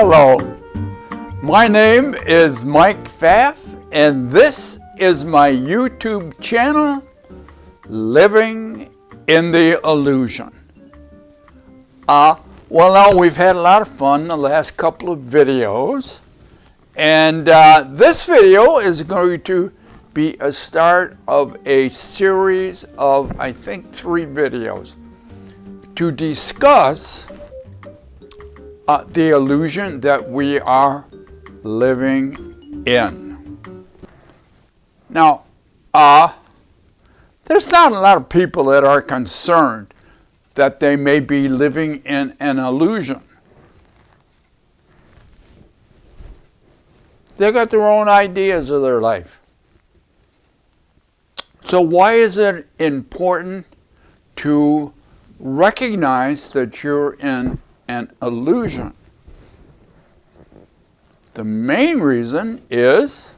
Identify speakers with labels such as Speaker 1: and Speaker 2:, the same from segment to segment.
Speaker 1: Hello, my name is Mike Pfaff, and this is my YouTube channel, Living in the Illusion. Well, now we've had a lot of fun the last couple of videos, and this video is going to be a start of a series of, I think, 3 videos to discuss the illusion that we are living in. Now, there's not a lot of people that are concerned that they may be living in an illusion. They got their own ideas of their life. So why is it important to recognize that you're in an illusion? The main reason is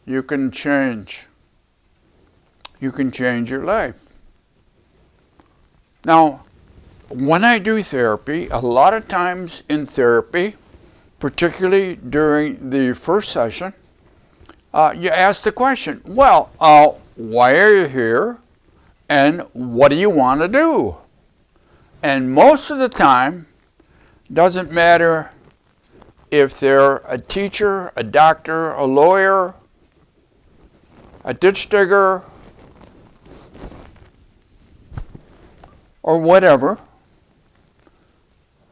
Speaker 1: you can change. You can change your life. Now, when I do therapy, a lot of times in therapy, particularly during the first session, you ask the question, well, why are you here and what do you want to do? And most of the time, doesn't matter if they're a teacher, a doctor, a lawyer, a ditch digger, or whatever,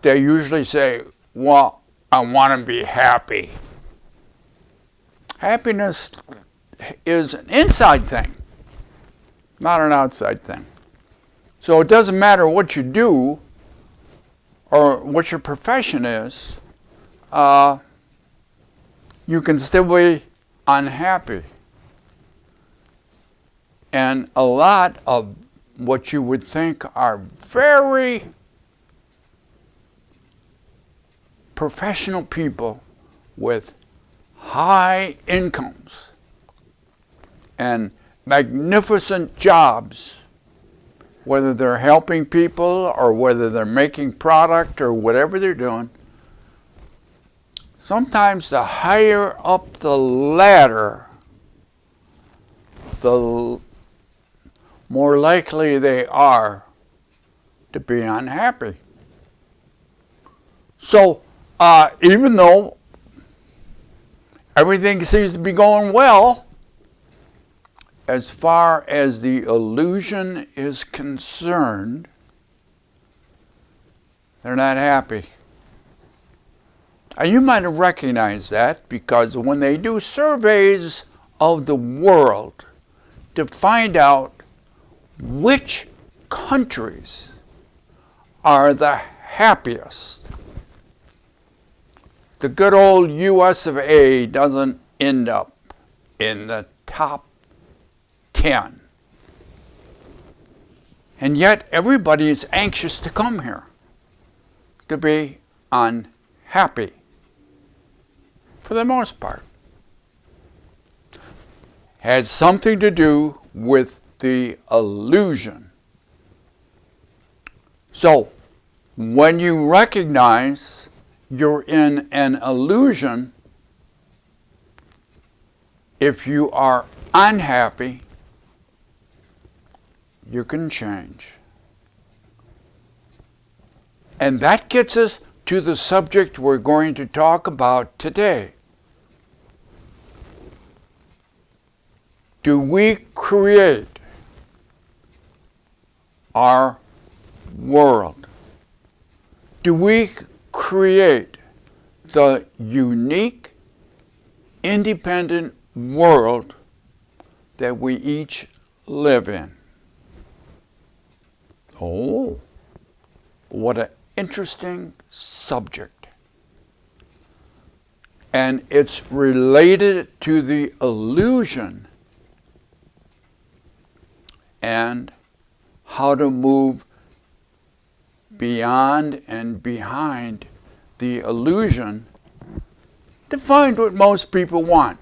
Speaker 1: they usually say, well, I want to be happy. Happiness is an inside thing, not an outside thing. So it doesn't matter what you do or what your profession is, you can still be unhappy. And a lot of what you would think are very professional people with high incomes and magnificent jobs, whether they're helping people or whether they're making product or whatever they're doing, sometimes the higher up the ladder, the more likely they are to be unhappy. So even though everything seems to be going well, as far as the illusion is concerned, they're not happy. And you might have recognized that because when they do surveys of the world to find out which countries are the happiest, the good old US of A doesn't end up in the top 10. And yet everybody is anxious to come here, to be unhappy, for the most part. Has something to do with the illusion. So, when you recognize you're in an illusion, if you are unhappy, you can change. And that gets us to the subject we're going to talk about today. Do we create our world? Do we create the unique, independent world that we each live in? Oh, what an interesting subject. And it's related to the illusion and how to move beyond and behind the illusion to find what most people want,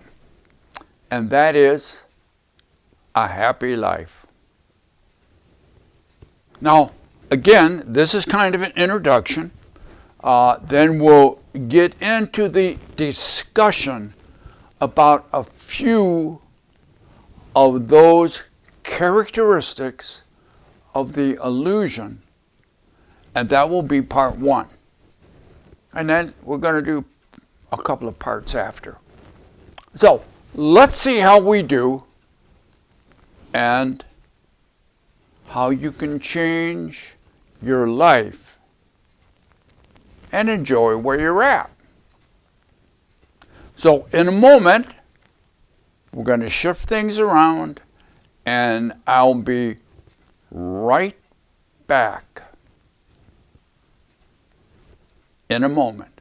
Speaker 1: and that is a happy life. Now, again, this is kind of an introduction. Then we'll get into the discussion about a few of those characteristics of the illusion, and that will be part 1. And then we're going to do a couple of parts after. So let's see how we do and how you can change your life and enjoy where you're at. So in a moment, we're going to shift things around, and I'll be right back in a moment.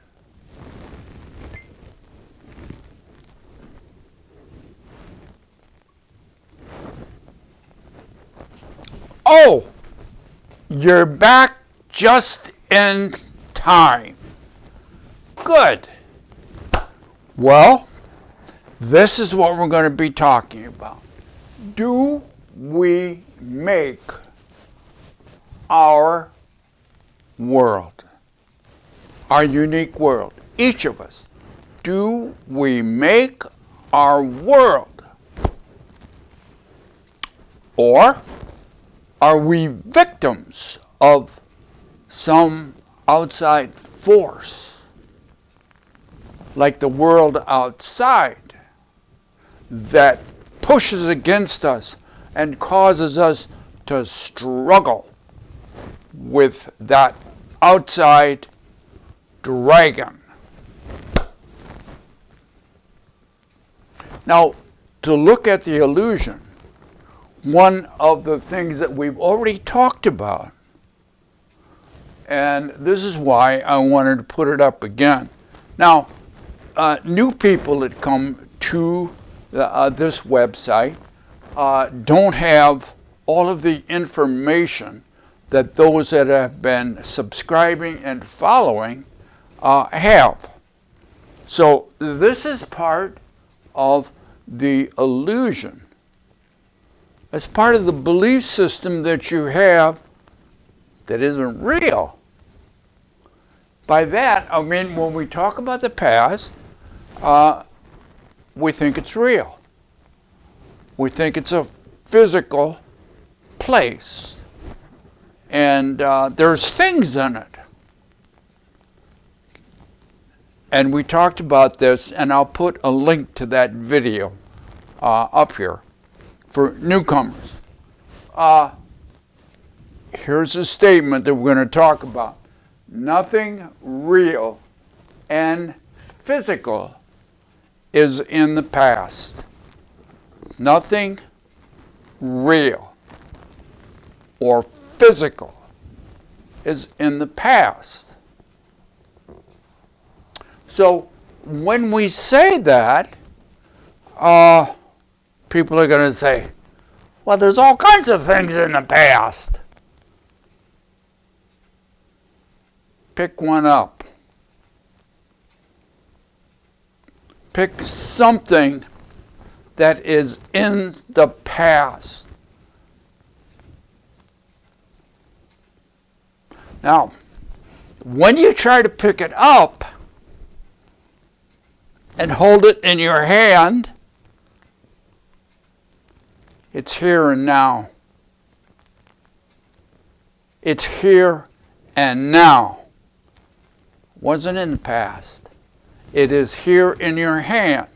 Speaker 1: Oh, you're back just in time. Good. Well, this is what we're going to be talking about. Do we make our world, our unique world, each of us, do we make our world? Or are we victims of some outside force, like the world outside, that pushes against us and causes us to struggle with that outside dragon? Now, to look at the illusion, one of the things that we've already talked about, and this is why I wanted to put it up again. Now, new people that come to this website don't have all of the information that those that have been subscribing and following have. So this is part of the illusion. It's part of the belief system that you have that isn't real. By that, I mean, when we talk about the past, we think it's real. We think it's a physical place. And there's things in it. And we talked about this, and I'll put a link to that video up here for newcomers. Here's a statement that we're going to talk about. Nothing real and physical is in the past. Nothing real or physical is in the past. So when we say that, people are going to say, well, there's all kinds of things in the past. Pick one up. Pick something that is in the past. Now, when you try to pick it up and hold it in your hand, it's here and now. It's here and now. Wasn't in the past. It is here in your hand.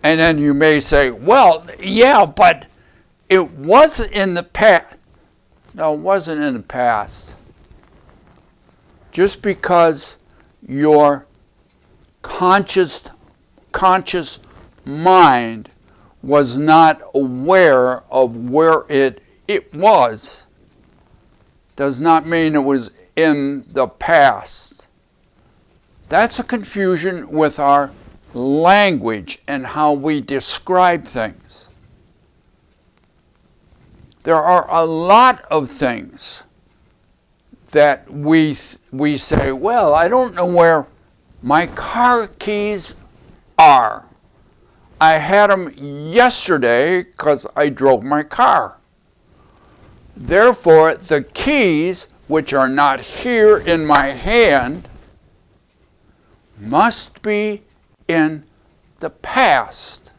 Speaker 1: And then you may say, well, yeah, but it was in the past. No, it wasn't in the past. Just because your conscious mind was not aware of where it was, does not mean it was in the past. That's a confusion with our language and how we describe things. There are a lot of things that we say, well, I don't know where my car keys are. I had them yesterday because I drove my car. Therefore, the keys, which are not here in my hand, must be in the past.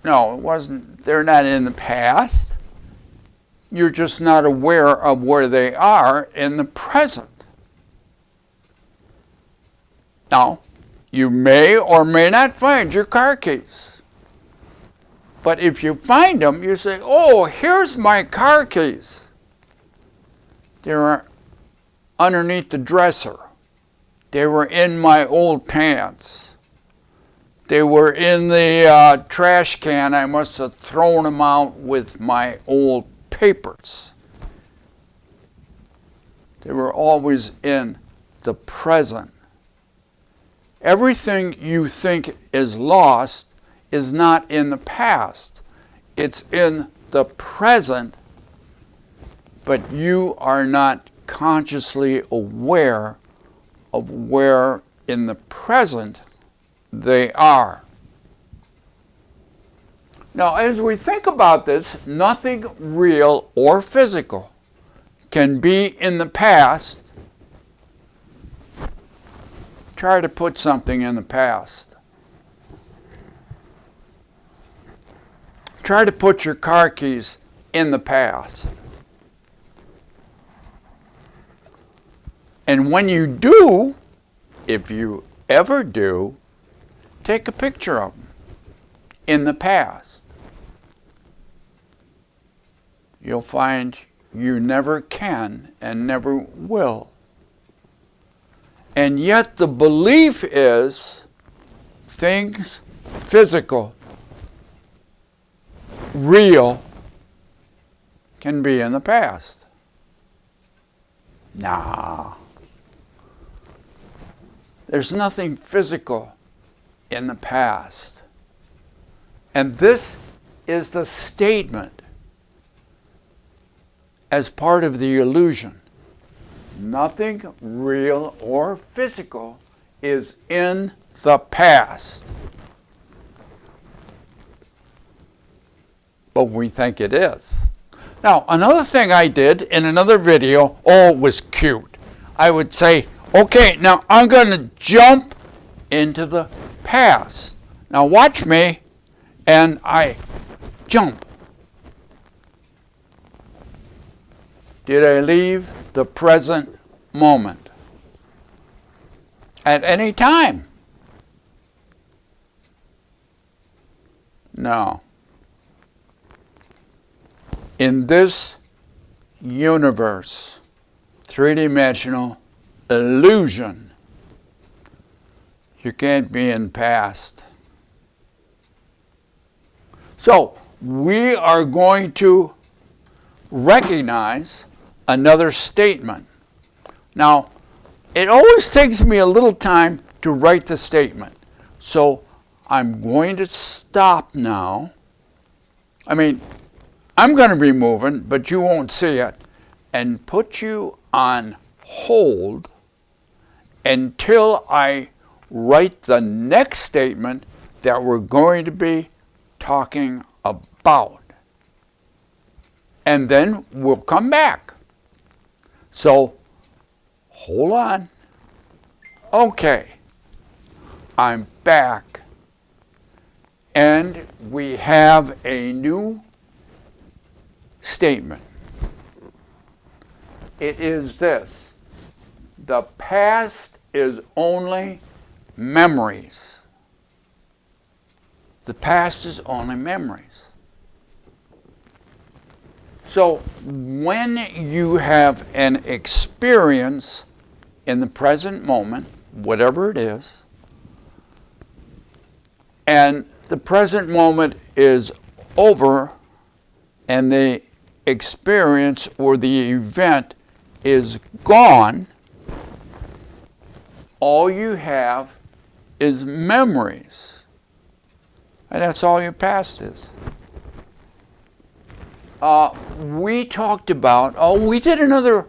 Speaker 1: No, it wasn't. They're not in the past. You're just not aware of where they are in the present. Now, you may or may not find your car keys. But if you find them, you say, oh, here's my car keys. They're underneath the dresser. They were in my old pants. They were in the trash can. I must have thrown them out with my old papers. They were always in the present. Everything you think is lost is not in the past. It's in the present, but you are not consciously aware of where in the present they are. Now, as we think about this, nothing real or physical can be in the past. Try to put something in the past. Try to put your car keys in the past. And when you do, if you ever do, take a picture of them in the past. You'll find you never can and never will. And yet the belief is things physical, real, can be in the past. Nah. There's nothing physical in the past. And this is the statement as part of the illusion. Nothing real or physical is in the past. But we think it is. Now, another thing I did in another video, oh, it was cute. I would say, okay, now I'm going to jump into the past. Now watch me, and I jump. Did I leave the present moment at any time? No. In this universe, three-dimensional illusion, you can't be in past. So we are going to recognize another statement. Now, it always takes me a little time to write the statement. So I'm going to stop now. I mean, I'm going to be moving, but you won't see it, and put you on hold until I write the next statement that we're going to be talking about. And then we'll come back. So, hold on. Okay, I'm back. And we have a new statement. It is this: the past is only memories. The past is only memories. So when you have an experience in the present moment, whatever it is, and the present moment is over, and the experience or the event is gone, all you have is memories. And that's all your past is. We talked about, we did another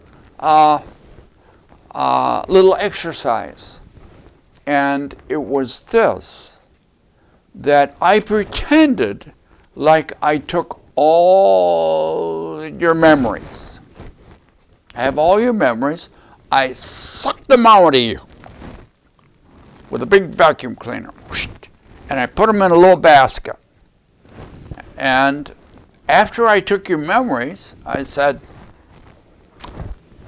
Speaker 1: little exercise. And it was this, that I pretended like I took all your memories. I have all your memories. I sucked them out of you with a big vacuum cleaner. And I put them in a little basket. And after I took your memories, I said,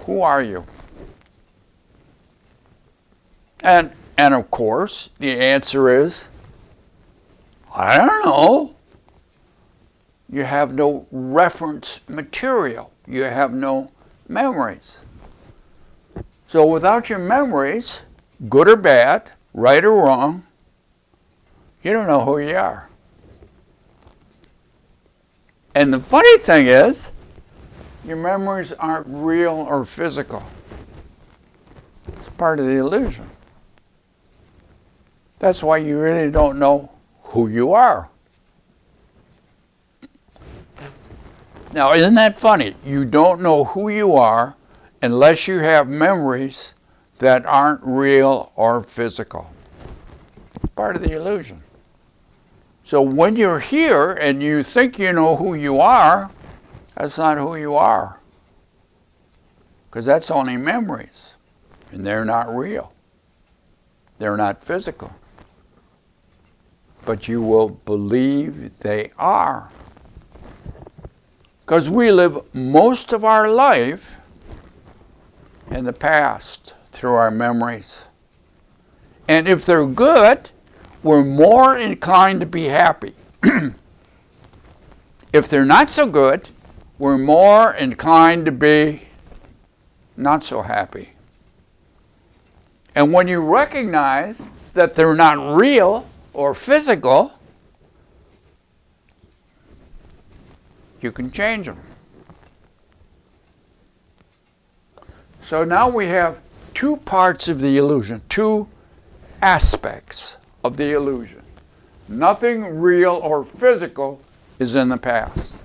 Speaker 1: who are you? And of course, the answer is, I don't know. You have no reference material. You have no memories. So without your memories, good or bad, right or wrong, you don't know who you are. And the funny thing is, your memories aren't real or physical. It's part of the illusion. That's why you really don't know who you are. Now, isn't that funny? You don't know who you are unless you have memories that aren't real or physical. It's part of the illusion. So when you're here and you think you know who you are, that's not who you are. Because that's only memories. And they're not real. They're not physical. But you will believe they are. Because we live most of our life in the past through our memories. And if they're good, we're more inclined to be happy. If they're not so good, we're more inclined to be not so happy. And when you recognize that they're not real or physical, you can change them. So now we have two parts of the illusion, two aspects of the illusion. Nothing real or physical is in the past.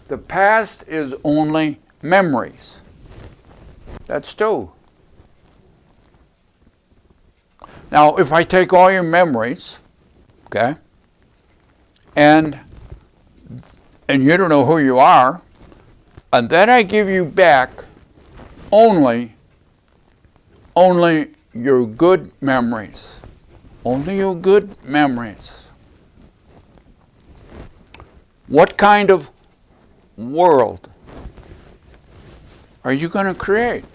Speaker 1: The past is only memories. That's two. Now, if I take all your memories, okay, and you don't know who you are, and then I give you back only your good memories. Only your good memories. What kind of world are you going to create?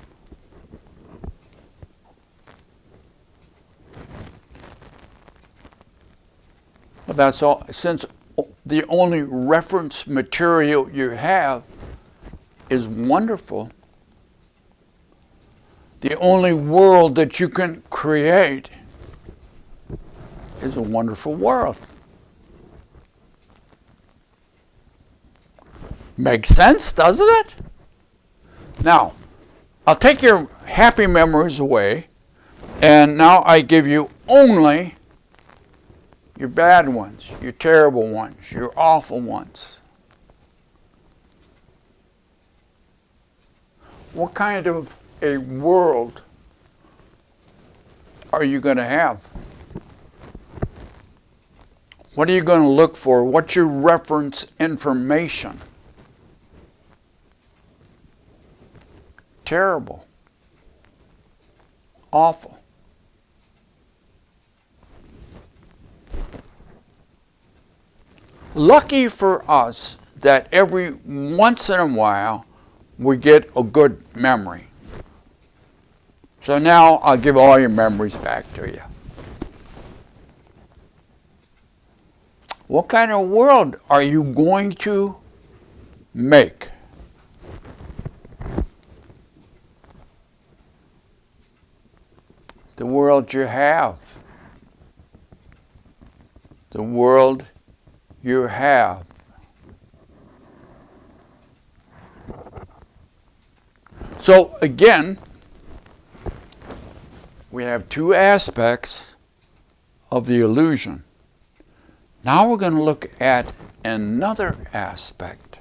Speaker 1: Well, that's all. Since the only reference material you have is wonderful, the only world that you can create is a wonderful world. Makes sense, doesn't it? Now, I'll take your happy memories away, and now I give you only your bad ones, your terrible ones, your awful ones. What kind of a world are you going to have? What are you going to look for? What's your reference information? Terrible. Awful. Lucky for us that every once in a while we get a good memory. So now I'll give all your memories back to you. What kind of world are you going to make? The world you have. The world you have. So again, we have two aspects of the illusion. Now we're going to look at another aspect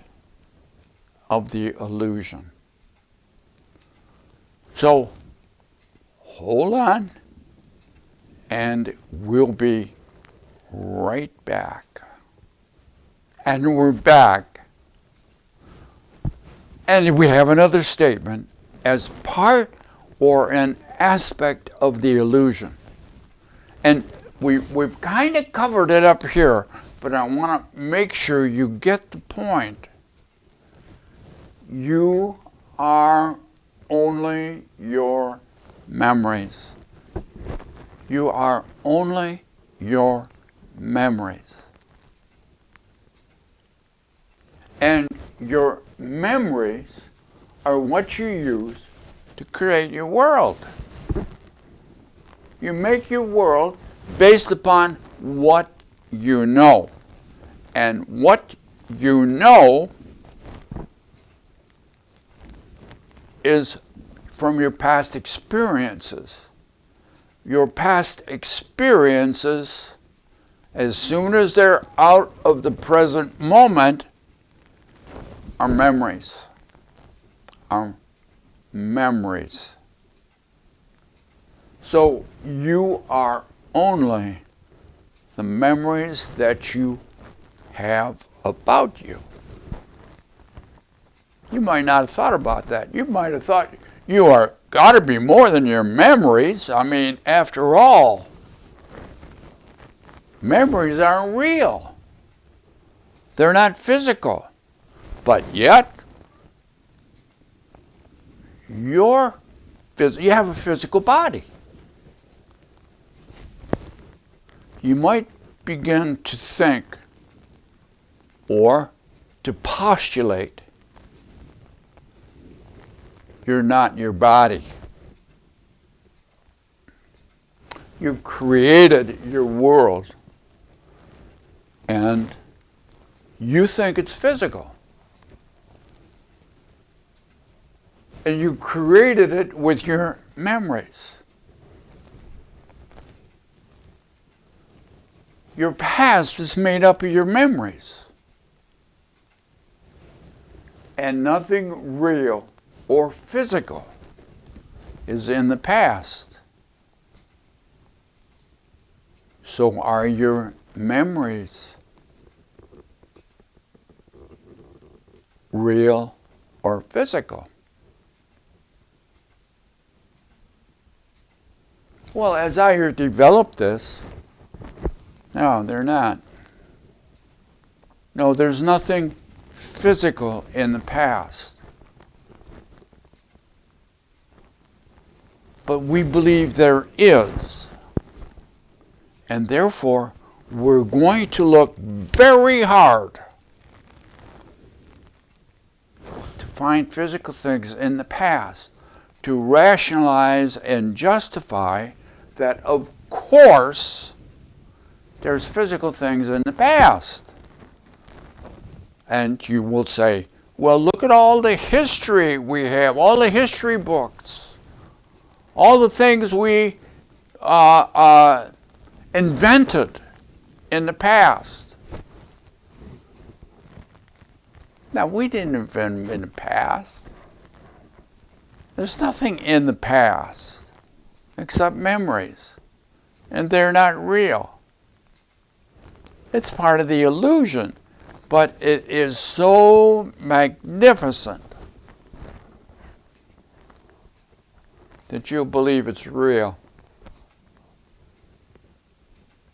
Speaker 1: of the illusion. So hold on, and we'll be right back. And we're back. And we have another statement as part or an aspect of the illusion. And we've kind of covered it up here, but I want to make sure you get the point. You are only your memories. You are only your memories. And your memories are what you use to create your world. You make your world based upon what you know. And what you know is from your past experiences. Your past experiences, as soon as they're out of the present moment, are memories. Are memories. So you are only the memories that you have about you. You might not have thought about that. You might have thought you are got to be more than your memories. I mean, after all, memories aren't real. They're not physical. But yet, you have a physical body. You might begin to think or to postulate you're not your body. You've created your world and you think it's physical. And you created it with your memories. Your past is made up of your memories. And nothing real or physical is in the past. So are your memories real or physical? Well, as I develop this, no, they're not. No, there's nothing physical in the past. But we believe there is. And therefore, we're going to look very hard to find physical things in the past, to rationalize and justify that, of course, there's physical things in the past. And you will say, well, look at all the history we have, all the history books, all the things we invented in the past. Now, we didn't invent in the past. There's nothing in the past except memories, and they're not real. It's part of the illusion, but it is so magnificent that you'll believe it's real.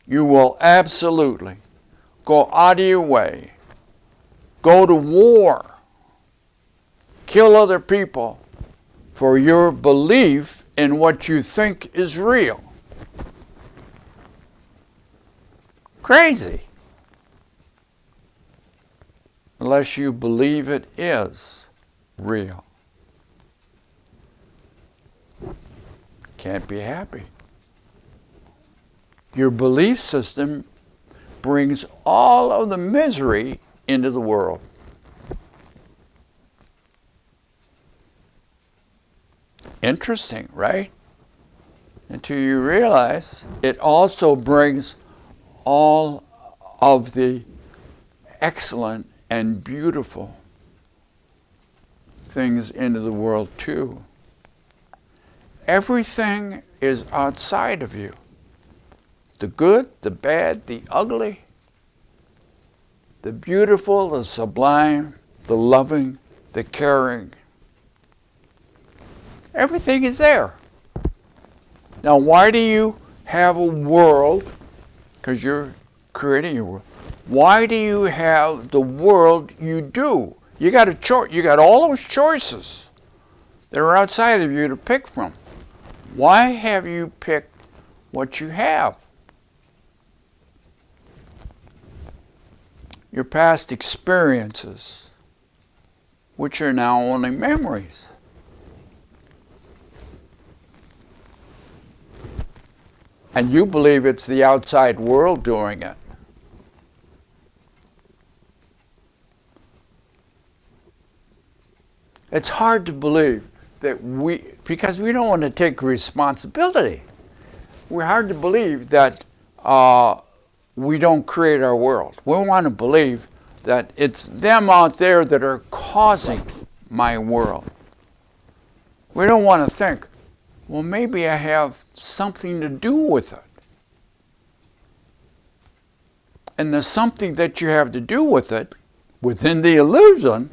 Speaker 1: You will absolutely go out of your way, go to war, kill other people for your belief in what you think is real. Crazy. Unless you believe it is real. Can't be happy. Your belief system brings all of the misery into the world. Interesting, right? Until you realize it also brings all of the excellent and beautiful things into the world too. Everything is outside of you. The good, the bad, the ugly, the beautiful, the sublime, the loving, the caring. Everything is there. Now, why do you have a world? Because you're creating your world. Why do you have the world you do? You got a choice. You got all those choices that are outside of you to pick from. Why have you picked what you have? Your past experiences, which are now only memories. And you believe it's the outside world doing it. It's hard to believe that because we don't want to take responsibility. We're hard to believe that we don't create our world. We want to believe that it's them out there that are causing my world. We don't want to think, well, maybe I have something to do with it. And the something that you have to do with it, within the illusion,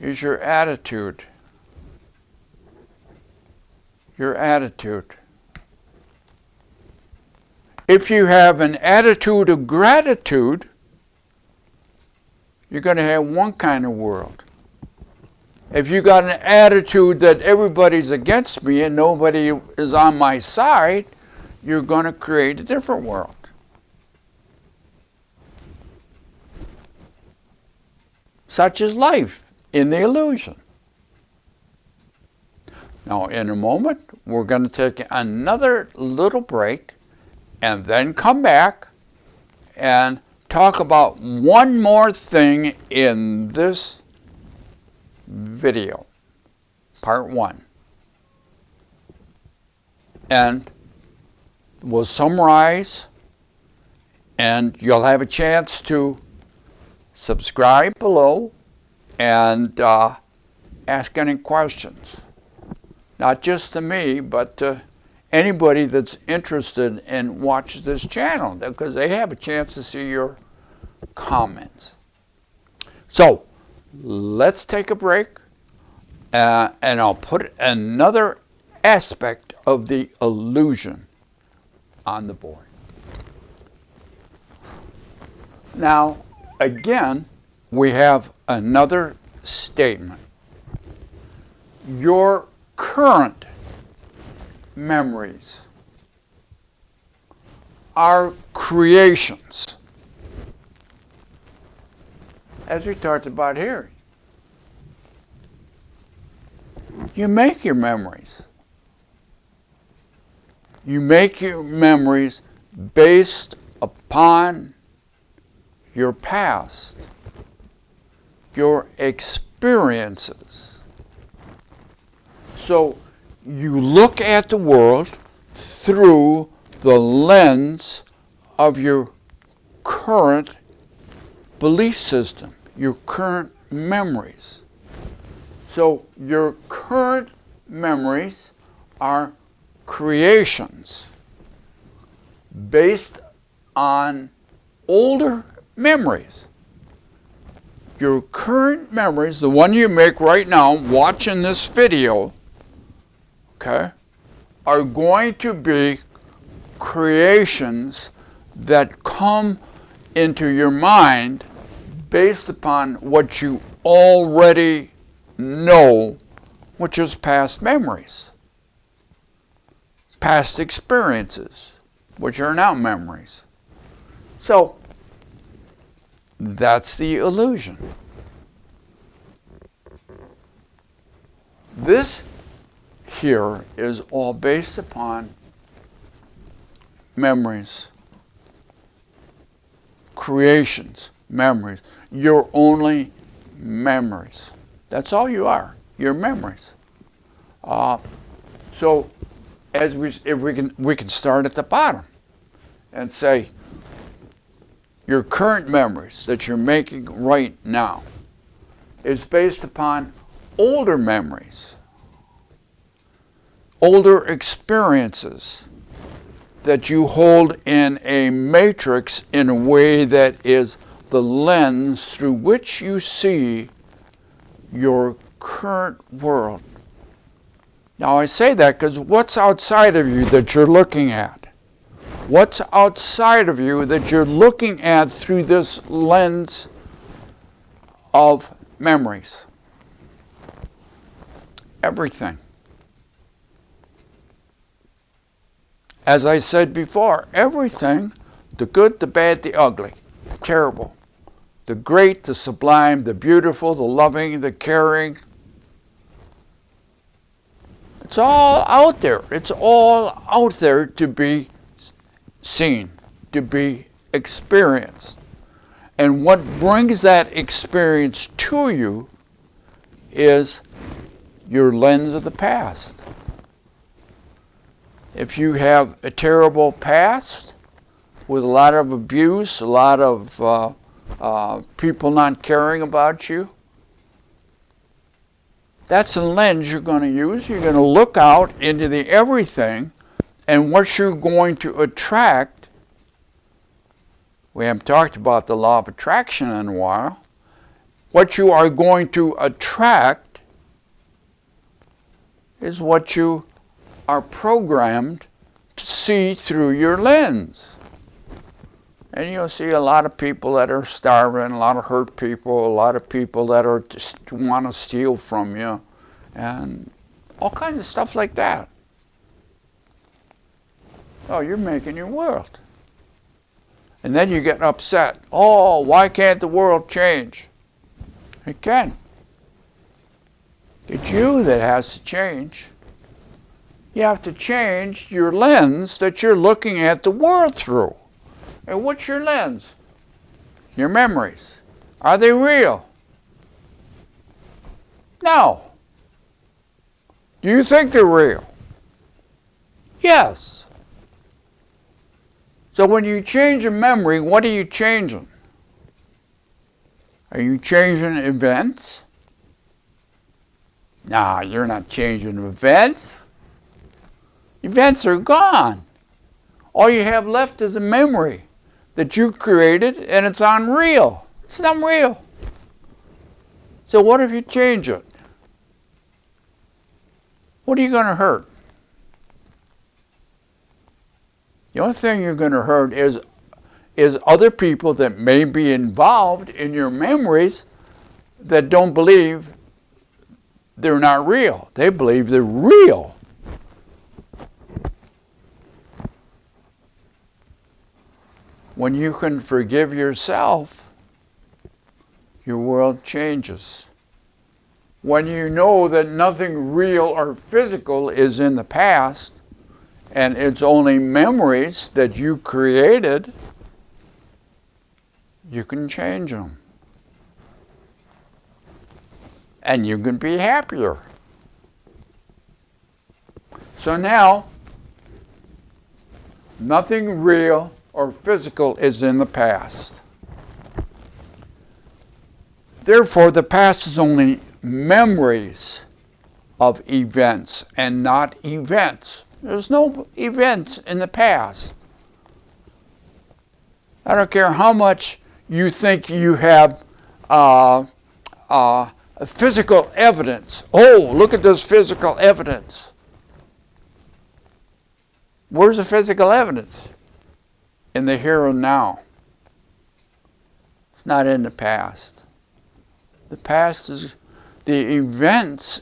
Speaker 1: is your attitude. Your attitude. If you have an attitude of gratitude, you're going to have one kind of world. If you got an attitude that everybody's against me and nobody is on my side, you're going to create a different world. Such is life in the illusion. Now, in a moment, we're going to take another little break and then come back and talk about one more thing in this video, part 1. And we'll summarize, and you'll have a chance to subscribe below and ask any questions. Not just to me, but to anybody that's interested in watching this channel, because they have a chance to see your comments. So, let's take a break, and I'll put another aspect of the illusion on the board. Now, again, we have another statement. Your current memories are creations. As we talked about here, you make your memories. You make your memories based upon your past, your experiences. So you look at the world through the lens of your current belief system, your current memories. So your current memories are creations based on older memories. Your current memories, the one you make right now watching this video, okay, are going to be creations that come into your mind based upon what you already know, which is past memories, past experiences, which are now memories. So, that's the illusion. This here is all based upon memories, creations, memories. You're only memories. That's all you are. You're memories. So, if we can start at the bottom and say, your current memories that you're making right now is based upon older memories, older experiences that you hold in a matrix in a way that is the lens through which you see your current world. Now I say that because what's outside of you that you're looking at? What's outside of you that you're looking at through this lens of memories? Everything. As I said before, everything, the good, the bad, the ugly, the terrible, the great, the sublime, the beautiful, the loving, the caring. It's all out there. It's all out there to be seen, to be experienced. And what brings that experience to you is your lens of the past. If you have a terrible past with a lot of abuse, a lot of people not caring about you, that's the lens you're going to use. You're going to look out into the everything, and what you're going to attract, we haven't talked about the law of attraction in a while, what you are going to attract is what you are programmed to see through your lens. And you'll see a lot of people that are starving, a lot of hurt people, a lot of people that are just want to steal from you, and all kinds of stuff like that. Oh, you're making your world. And then you get upset. Oh, why can't the world change? It can. It's you that has to change. You have to change your lens that you're looking at the world through. And what's your lens? Your memories. Are they real? No. Do you think they're real? Yes. So when you change a memory, what are you changing? Are you changing events? No, you're not changing events. Events are gone. All you have left is a memory that you created, and it's unreal. It's not real. So what if you change it? What are you going to hurt? The only thing you're going to hurt is other people that may be involved in your memories that don't believe they're not real. They believe they're real. When you can forgive yourself, your world changes. When you know that nothing real or physical is in the past, and it's only memories that you created, you can change them. And you can be happier. So now, nothing real or physical is in the past. Therefore, the past is only memories of events and not events. There's no events in the past. I don't care how much you think you have physical evidence. Oh, look at this physical evidence. Where's the physical evidence? In the here and now. It's not in the past. The past is, the events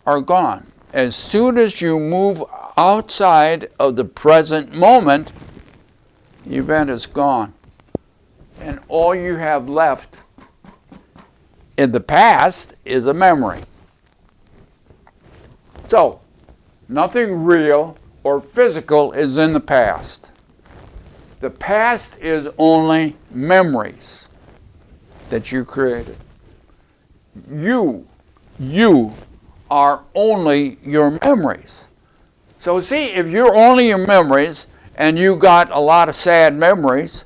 Speaker 1: are gone. As soon as you move outside of the present moment, the event is gone. And all you have left in the past is a memory. So, nothing real or physical is in the past. The past is only memories that you created. You are only your memories. So see, if you're only your memories and you got a lot of sad memories,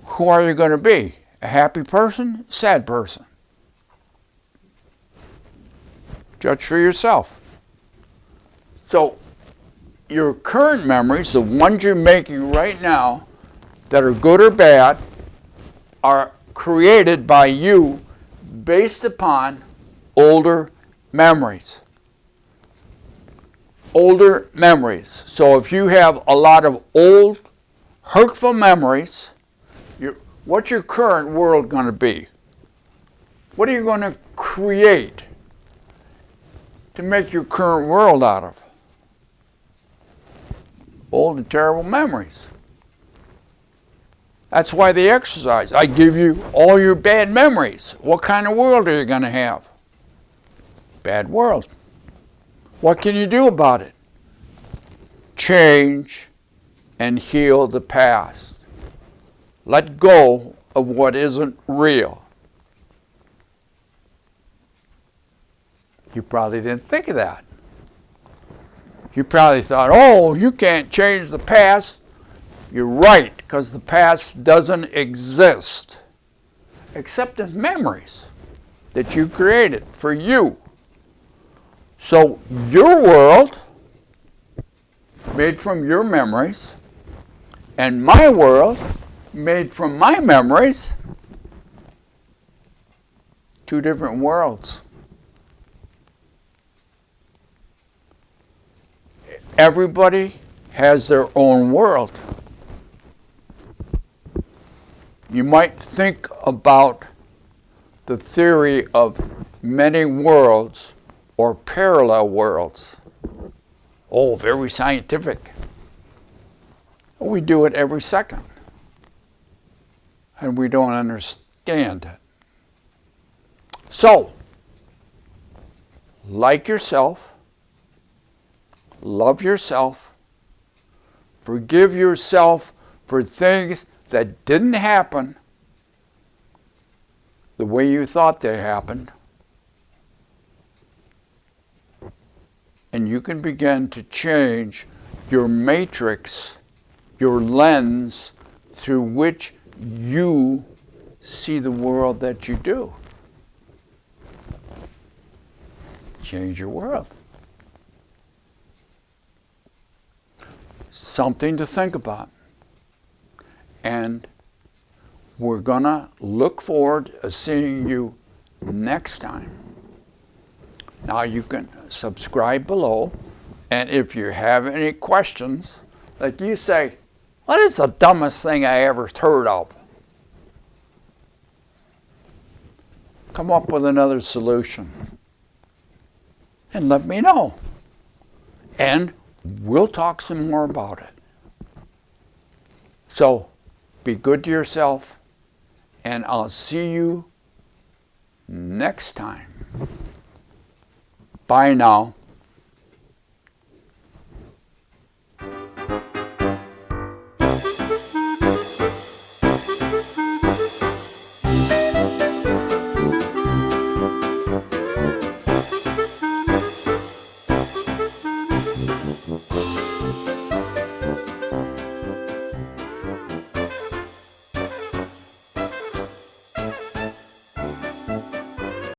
Speaker 1: who are you going to be? A happy person? Sad person? Judge for yourself. So your current memories, the ones you're making right now that are good or bad, are created by you based upon older memories. Older memories. So if you have a lot of old, hurtful memories, what's your current world going to be? What are you going to create to make your current world out of? Old and terrible memories. That's why they exercise. I give you all your bad memories. What kind of world are you going to have? Bad world. What can you do about it? Change and heal the past. Let go of what isn't real. You probably didn't think of that. You probably thought, oh, you can't change the past. You're right, because the past doesn't exist, except as memories that you created for you. So your world, made from your memories, and my world, made from my memories, two different worlds. Everybody has their own world. You might think about the theory of many worlds or parallel worlds. Oh, very scientific. We do it every second. And we don't understand it. So, like yourself, love yourself, forgive yourself for things that didn't happen the way you thought they happened, and you can begin to change your matrix, your lens through which you see the world that you do. Change your world. Something to think about. And we're going to look forward to seeing you next time. Now you can subscribe below, and if you have any questions, like you say, what is the dumbest thing I ever heard of? Come up with another solution and let me know. And we'll talk some more about it. So, be good to yourself, and I'll see you next time. Bye now.